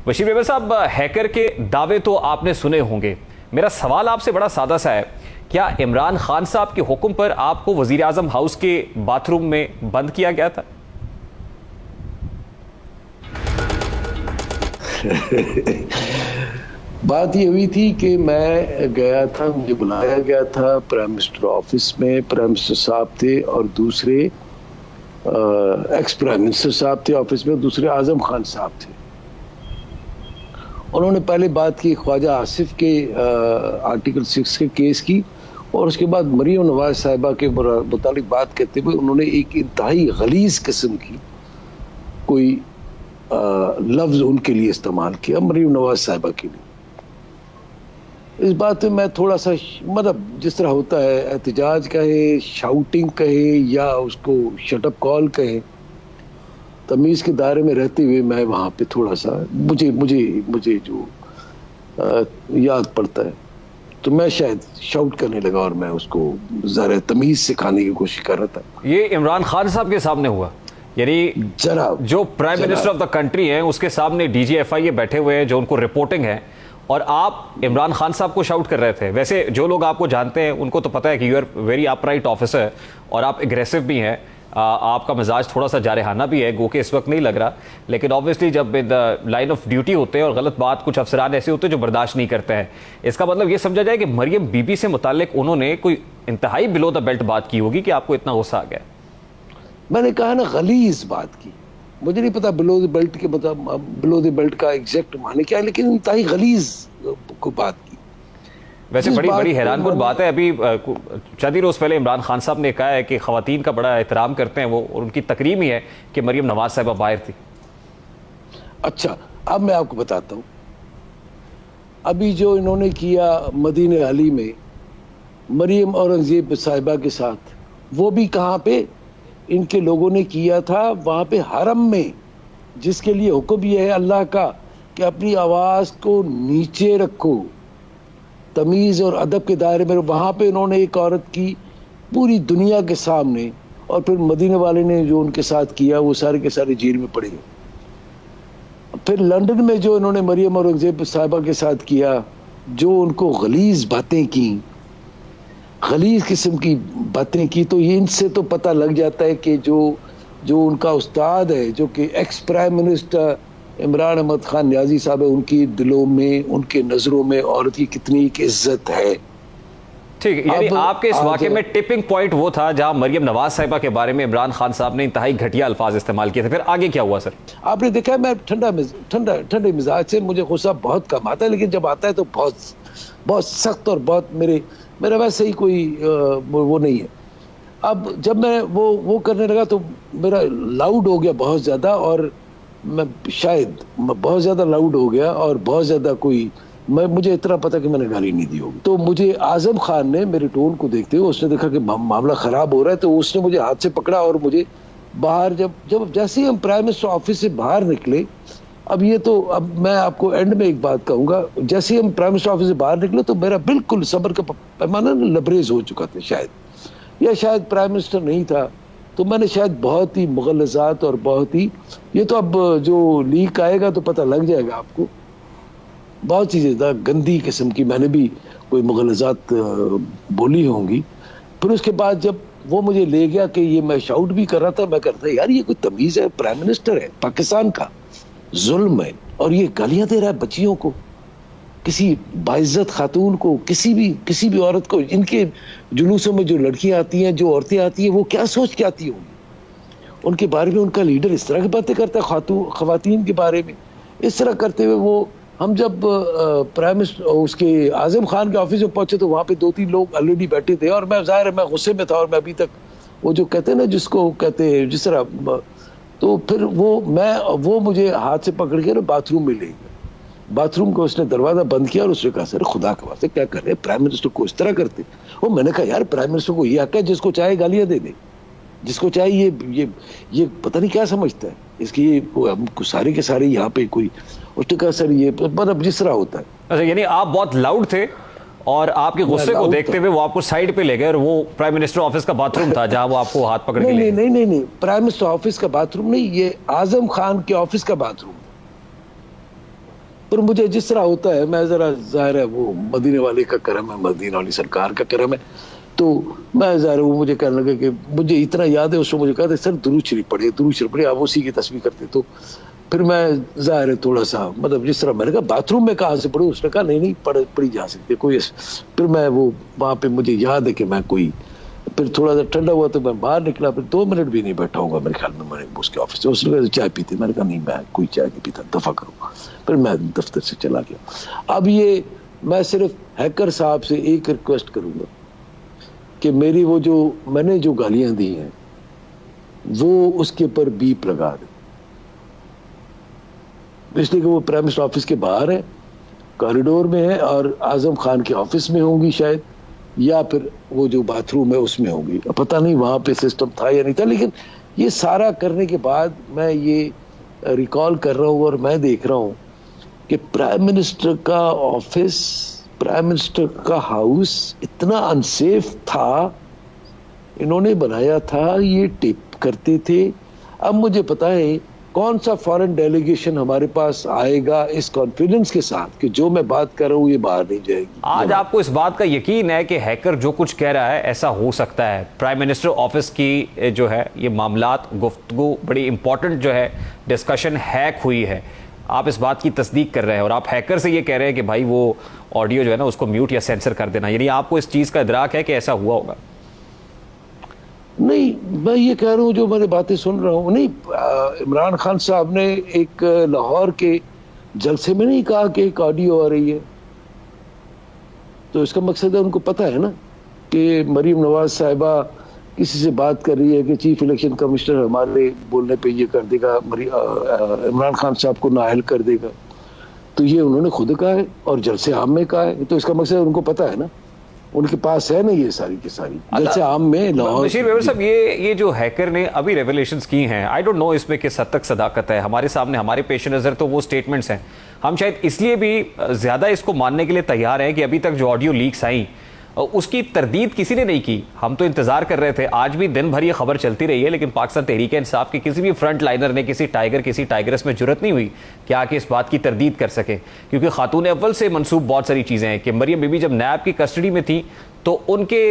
Bashir Weber साहब, hacker के दावे तो आपने सुने होंगे। मेरा सवाल आपसे बड़ा सादा सा है, क्या इमरान खान साहब के हुक्म पर आपको वजीर आजम हाउस के बाथरूम में बंद किया गया था? बात ये हुई थी कि मैं गया था, मुझे बुलाया गया था प्राइम मिनिस्टर ऑफिस में। प्राइम मिनिस्टर साहब थे और दूसरे एक्स प्राइम मिनिस्टर साहब थे ऑफिस में, दूसरे आजम खान साहब थे। उन्होंने पहले बात की ख्वाजा आसिफ के आर्टिकल 6 के केस की, और उसके बाद मरियम नवाज साहिबा के मुतालिक बात करते हुए उन्होंने एक इंतहाई गलीज किस्म की कोई लफ्ज उनके लिए इस्तेमाल किया, मरियम नवाज साहिबा के लिए। इस बात में मैं थोड़ा सा, मतलब जिस तरह होता है एहतजाज कहे, शाउटिंग कहे, या उसको शटअप कॉल कहे, तमीज के दायरे में रहते हुए मैं वहां पे थोड़ा सा मुझे मुझे मुझे जो याद पड़ता है तो मैं शायद शाउट करने लगा और मैं उसको ज़रा तमीज सिखाने की कोशिश कर रहा था। ये इमरान खान साहब के सामने हुआ, यानी जरा जो prime minister of the country है उसके सामने DGFI बैठे हुए हैं, जो उनको रिपोर्टिंग है, और आप इमरान खान साहब को शाउट कर रहे थे। वैसे जो लोग आपको जानते हैं उनको तो पता है कि you are very upright officer और आप एग्रेसिव भी हैं, आपका मिजाज थोड़ा सा जारहाना भी है, गो के इस वक्त नहीं लग रहा, लेकिन ऑब्वियसली जब लाइन ऑफ ड्यूटी होते हैं और गलत बात, कुछ अफसरान ऐसे होते हैं जो बर्दाश्त नहीं करते हैं। इसका मतलब ये समझा जाए कि मरियम बीबी से मुतालिक उन्होंने कोई इंतहाई बिलो द बेल्ट बात की होगी कि आपको इतना गुस्सा आ गया। मैंने कहा ना, गलीज बात की। मुझे नहीं पता बिलो द बेल्ट के मतलब बिलो द बेल्ट का एग्जैक्ट माने क्या है, लेकिन इंतहाई गलीज को बात की। वैसे बड़ी हैरानकुन बात है, अभी चंद ही रोज पहले इमरान खान साहब ने कहा है कि खवातीन का बड़ा एहतराम करते हैं वो, और उनकी तकरीम ही है कि मरियम नवाज साहिबा बाहर थी। अच्छा, अब मैं आपको बताता हूं, अभी जो इन्होंने किया मदीने अली में मरियम औरंगजेब साहिबा के साथ, वो भी कहां पे इनके लोगों ने किया था, वहां पे हरम में, जिसके लिए हुक्म यह है अल्लाह का कि अपनी आवाज को नीचे रखो, तमीज और अदब के दायरे में। वहां पे उन्होंने एक औरत की पूरी दुनिया के सामने, और फिर मदीने वाले ने जो उनके साथ किया वो सारे के सारे जेल में पड़े। फिर लंदन में जो इन्होंने मरियम औरंगजेब साहिबा के साथ किया, जो उनको गलीज बातें की, गलीज किस्म की बातें की, तो ये इनसे तो पता लग जाता है कि जो उनका उस्ताद है, जो कि ex prime minister Imran Ahmad Khan Niazi साहब है, उनकी दिलों में, उनके नजरों में औरत की कितनी एक इज्जत है। ठीक, यानी आपके इस वाक़े में टिपिंग पॉइंट वो था जहां मरियम नवाज साहिबा के बारे में इमरान खान साहब ने इंतहाई घटिया अल्फाज इस्तेमाल किए थे। फिर आगे क्या हुआ सर? आपने देखा, मैं ठंडे मिजाज से, मुझे गुस्सा बहुत कम आता है, लेकिन जब आता है तो बहुत सख्त और बहुत मेरा वैसे ही कोई वो नहीं है। अब जब मैं वो करने लगा तो मेरा लाउड हो गया बहुत ज्यादा, और मैं शायद बहुत ज्यादा लाउड हो गया, और बहुत ज्यादा मुझे इतना पता कि मैंने गाली नहीं दी होगी। तो मुझे आजम खान ने मेरे टोन को देखते हुए, उसने देखा कि मामला खराब हो रहा है, तो उसने मुझे हाथ से पकड़ा और मुझे बाहर, जब जैसे ही हम प्राइम मिनिस्टर ऑफिस से बाहर निकले, अब मैं आपको एंड में एक बात कहूंगा, जैसे ही हम प्राइम मिनिस्टर ऑफिस से बाहर निकले तो मेरा बिल्कुल सब्र का पैमाना लबरेज हो चुका था शायद, या शायद प्राइम मिनिस्टर नहीं था, तो मैंने शायद बहुत ही मुगलजात और बहुत ही, ये तो अब जो लीक आएगा तो पता लग जाएगा आपको, बहुत चीजें गंदी किस्म की मैंने भी कोई मुगलजात बोली होंगी। फिर उसके बाद जब वो मुझे ले गया कि ये मैं शाउट भी कर रहा था, मैं करता यार ये कोई तमीज है, प्राइम मिनिस्टर है पाकिस्तान का, जुल्म है, और ये गालियां दे रहा है बच्चियों को, किसी बाइज्जत खातून को, किसी भी औरत को। इनके जुलूसों में जो लड़कियां आती हैं, जो औरतें आती हैं, वो क्या सोच के आती होंगी, उनके बारे में उनका लीडर इस तरह की बातें करता है खवातीन के बारे में। इस तरह करते हुए वो, हम जब प्राइम मिनिस्टर उसके आजम खान के ऑफिस में पहुंचे तो वहां पे 2-3 लोग ऑलरेडी बैठे थे, और मैं जाहिर है मैं गुस्से में था, और मैं अभी तक वो जो कहते हैं ना, जिसको कहते हैं जिस तरह, तो फिर वो मुझे हाथ से पकड़ के ना बाथरूम में ले गया। बाथरूम का उसने दरवाजा बंद किया और उसने कहा, सर खुदा के वास्ते क्या कर रहे हैं, प्राइम मिनिस्टर को इस तरह करते। और मैंने कहा यार, प्राइम मिनिस्टर को ये हक है, जिसको चाहे गालियां दे दे, जिसको चाहे ये पता नहीं क्या समझता है इसकी, ये सारे के सारे यहाँ पे कोई। उसने कहा सर ये मतलब जिस तरह होता है। अच्छा, यानी आप बहुत लाउड थे और आपके गुस्से को देखते हुए वो आपको साइड पे ले गए, और वो प्राइम मिनिस्टर ऑफिस का बाथरूम था जहां वो आपको हाथ पकड़ के ले गए। नहीं, प्राइम मिनिस्टर ऑफिस का बाथरूम नहीं, ये आजम खान के ऑफिस का बाथरूम। पर मुझे जिस तरह होता है, मैं जरा जाहिर है वो मदीने वाले का करम है, मदीने वाली सरकार का करम है, तो मैं जाहिर है वो मुझे कहने लगे कि मुझे इतना याद है उसमें मुझे कहा था सर दुरूद शरीफ पढ़े, आप उसी की तस्वीर करते। तो फिर मैं जाहिर है थोड़ा सा मतलब जिस तरह मैंने कहा बाथरूम में कहाँ से पढ़ूं, उसने कहा नहीं पढ़ी जा सकती कोई। फिर मैं वो वहाँ पे मुझे याद है कि मैं कोई फिर थोड़ा सा ठंडा हुआ तो मैं बाहर निकला, फिर 2 मिनट भी नहीं बैठा होगा मेरे ख्याल में मैंने उसके ऑफिस से। उसने कहा चाय पीते, मैंने कहा नहीं मैं कोई चाय नहीं पीता, दफा करूँगा। फिर मैं दफ्तर से चला गया। अब ये मैं सिर्फ हैकर साहब से एक रिक्वेस्ट करूंगा कि मेरी वो जो मैंने जो गालियां दी हैं वो उसके ऊपर बीप लगा दे, इसलिए कि वो प्राइम मिनिस्टर ऑफिस के बाहर है, कॉरिडोर में है और आजम खान के ऑफिस में होंगी शायद, या फिर वो जो बाथरूम है उसमें होगी, पता नहीं वहां पे सिस्टम था या नहीं था। लेकिन ये सारा करने के बाद मैं ये रिकॉल कर रहा हूँ और मैं देख रहा हूँ कि प्राइम मिनिस्टर का ऑफिस, प्राइम मिनिस्टर का हाउस इतना अनसेफ था, इन्होंने बनाया था, ये टिप करते थे। अब मुझे पता है कौन सा फॉरेन डेलीगेशन हमारे पास आएगा इस कॉन्फिडेंस के साथ कि जो मैं बात कर रहा हूं ये बाहर नहीं जाएगी। आज आपको इस बात का यकीन है कि हैकर जो कुछ कह रहा है ऐसा हो सकता है? प्राइम मिनिस्टर ऑफिस की जो है ये मामलात गुफ्तगू बड़ी इंपॉर्टेंट जो है डिस्कशन हैक हुई है, आप इस बात की तस्दीक कर रहे हैं और आप हैकर से ये कह रहे हैं कि भाई वो ऑडियो जो है ना उसको म्यूट या सेंसर कर देना, यानी आपको इस चीज का इदराक है कि ऐसा हुआ होगा? नहीं, मैं ये कह रहा हूँ जो मैंने बातें सुन रहा हूँ। नहीं, इमरान खान साहब ने एक लाहौर के जलसे में नहीं कहा कि एक ऑडियो आ रही है, तो इसका मकसद है उनको पता है ना कि मरीम नवाज साहिबा किसी से बात कर रही है कि चीफ इलेक्शन कमिश्नर हमारे बोलने पे ये कर देगा, इमरान खान साहब को नाअहल कर देगा। तो ये उन्होंने खुद कहा है और जलसे आम में कहा है, तो इसका मकसद उनको पता है ना, उनके पास है ना ये सारी की सारी जैसे आम में लाहौर। बशीर मेमन साहब, ये जो हैकर ने अभी रेवलेशंस की हैं, आई डोंट नो इसमें किस हद तक सदाकत है। हमारे सामने हमारे पेश नज़र तो वो स्टेटमेंट्स हैं, हम शायद इसलिए भी ज़्यादा इसको मानने के लिए तैयार हैं कि अभी तक जो ऑडियो लीक्स आई उसकी तरदीद किसी ने नहीं की। हम तो इंतजार कर रहे थे, आज भी दिन भर ये खबर चलती रही है, लेकिन पाकिस्तान तहरीक इंसाफ के किसी भी फ्रंट लाइनर ने, किसी टाइगर्स में जुर्रत नहीं हुई कि आके इस बात की तरदीद कर सके, क्योंकि खातून अव्वल से मंसूब बहुत सारी चीज़ें हैं कि मरियम बीबी जब नैब की कस्टडी में थी तो उनके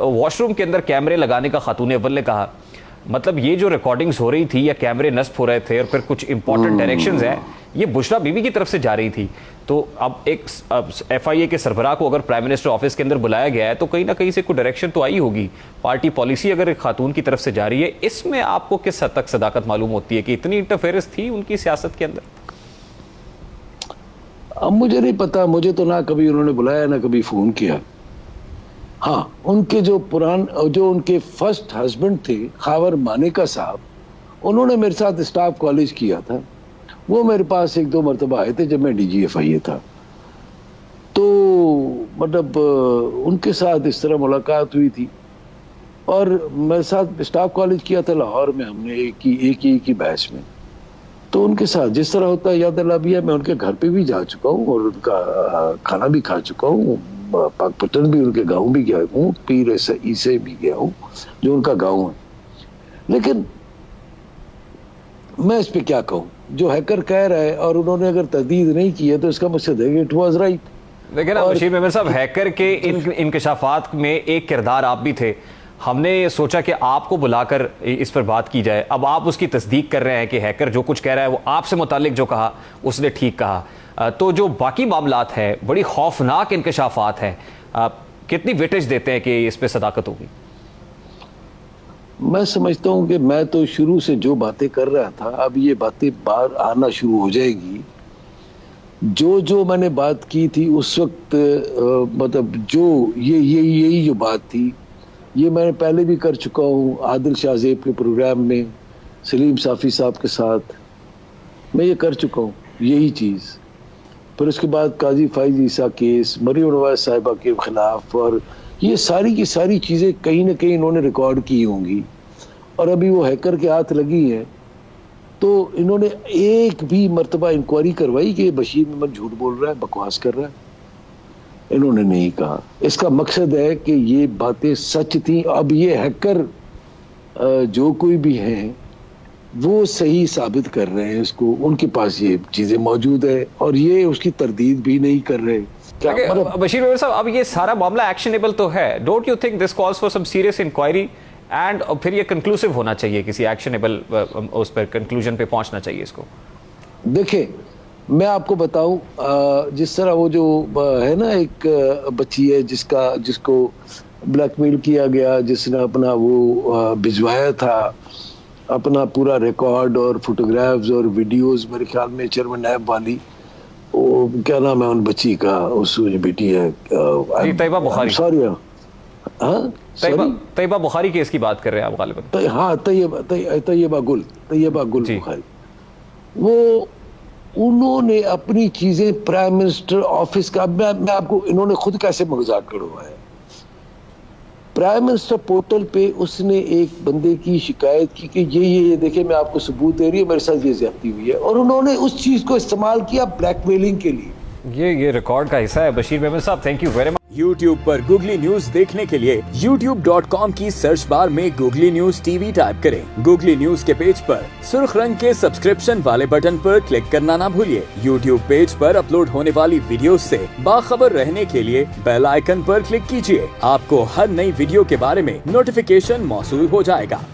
वॉशरूम के अंदर कैमरे लगाने का खातून अव्वल ने कहा। मतलब ये जो रिकॉर्डिंग्स हो रही थी या कैमरे नस्ब हो रहे थे और फिर कुछ इंपॉर्टेंट डायरेक्शंस हैं, ये बुशरा बीबी की तरफ से जा रही थी। तो अब एक FIA के सरबराह को अगर प्राइम मिनिस्टर ऑफिस के अंदर बुलाया गया है तो कहीं ना कहीं से कोई डायरेक्शन तो आई होगी, पार्टी पॉलिसी अगर एक खातून की तरफ से जा रही है, इसमें आपको किस हद तक सदाकत मालूम होती है कि इतनी इंटरफेरेंस थी उनकी सियासत के अंदर? अब मुझे नहीं पता, मुझे तो ना कभी उन्होंने बुलाया ना कभी फोन किया। हाँ, उनके जो उनके फर्स्ट हस्बैंड थे खावर मानेका साहब, उन्होंने मेरे साथ स्टाफ कॉलेज किया था, वो मेरे पास 1-2 मरतबा आए थे जब मैं DGFIA था। तो मतलब उनके साथ इस तरह मुलाकात हुई थी और मेरे साथ स्टाफ कॉलेज किया था लाहौर में हमने एक ही बैच में। तो उनके साथ जिस तरह होता है याद अल्लाह भी है, मैं उनके घर पे भी जा चुका हूँ और उनका खाना भी खा चुका हूँ, पाकपतन भी उनके गांव भी गया हूँ, पीर ईसे भी गया हूँ जो उनका गांव है। लेकिन मैं इस पे क्या कहूँ, जो हैकर कह रहा है और उन्होंने अगर तहदीद नहीं की है तो इसका मकसद है कि इट वाज राइट। देखिए ना बशीर मेमन साहब, हैकर के इंकशाफात में एक किरदार आप भी थे। हमने सोचा कि आपको बुलाकर इस पर बात की जाए। अब आप उसकी तस्दीक कर रहे हैं कि हैकर जो कुछ कह रहा है वो आपसे मुतालिक जो कहा उसने ठीक कहा। तो जो बाकी मामलात है बड़ी खौफनाक इंकशाफात हैं, कितनी वेटेज देते हैं कि इस पर सदाकत होगी? मैं समझता हूं कि मैं तो शुरू से जो बातें कर रहा था अब ये बातें बाहर आना शुरू हो जाएगी। जो मैंने बात की थी उस वक्त मतलब जो यही जो बात थी ये मैंने पहले भी कर चुका हूँ आदिल शाहजेब के प्रोग्राम में, सलीम साफ़ी साहब के साथ मैं ये कर चुका हूँ यही चीज़। फिर उसके बाद काजी फाइज ईसा केस, मरियम नवाज साहिबा के खिलाफ, और ये सारी की सारी चीज़ें कहीं ना कहीं इन्होंने रिकॉर्ड की होंगी और अभी वो हैकर के हाथ लगी हैं। तो इन्होंने एक भी मर्तबा इंक्वायरी करवाई कि बशीर मेमन झूठ बोल रहा है, बकवास कर रहा है? इन्होंने नहीं कहा। इसका मकसद है कि ये बातें सच थी। अब ये हैकर जो कोई भी हैं वो सही साबित कर रहे हैं इसको, उनके पास ये चीजें मौजूद है और ये उसकी तरदीद भी नहीं कर रहे। क्या मतलब बशीर मेमन साहब, अब ये सारा मामला एक्शनेबल तो है, don't you think this calls for some serious inquiry and फिर ये कंक्लूसिव होना चाहिए, किसी एक्शनेबल उस पर कंक्लूजन पे पहुंचना चाहिए इसको? देखें, मैं आपको बताऊं, जिस तरह वो जो है ना, एक बच्ची है जिसको ब्लैकमेल किया गया, जिसने अपना वो भिजवाया था, अपना पूरा रिकॉर्ड और फोटोग्राफ्स और वीडियोस, मेरे ख्याल में चेयरमैन नायब वाली, वो क्या नाम है उन बच्ची का, उस बेटी है तैयबा बुखारी। सॉरी, हाँ तैयबा बुखारी केस की बात कर रहे हैं आप गालिबन? हाँ, तैयबा गुल बुखारी। वो उन्होंने अपनी चीजें प्राइम मिनिस्टर ऑफिस का, मैं आपको, इन्होंने खुद कैसे मजाक करवाया है। प्राइम मिनिस्टर पोर्टल पे उसने एक बंदे की शिकायत की कि ये देखे, मैं आपको सबूत दे रही हूँ, मेरे साथ ये ज्यादती हुई है, और उन्होंने उस चीज को इस्तेमाल किया ब्लैकमेलिंग के लिए। ये रिकॉर्ड का हिस्सा है। बशीर मेमन साहब, thank you very much. YouTube पर गूगली न्यूज देखने के लिए youtube.com की सर्च बार में गूगली न्यूज टीवी टाइप करें। गूगली न्यूज के पेज पर सुर्ख रंग के सब्सक्रिप्शन वाले बटन पर क्लिक करना ना भूलिए। YouTube पेज पर अपलोड होने वाली वीडियो से बाखबर रहने के लिए बेल आइकन पर क्लिक कीजिए। आपको हर नई वीडियो के बारे में नोटिफिकेशन मौसूल हो जाएगा।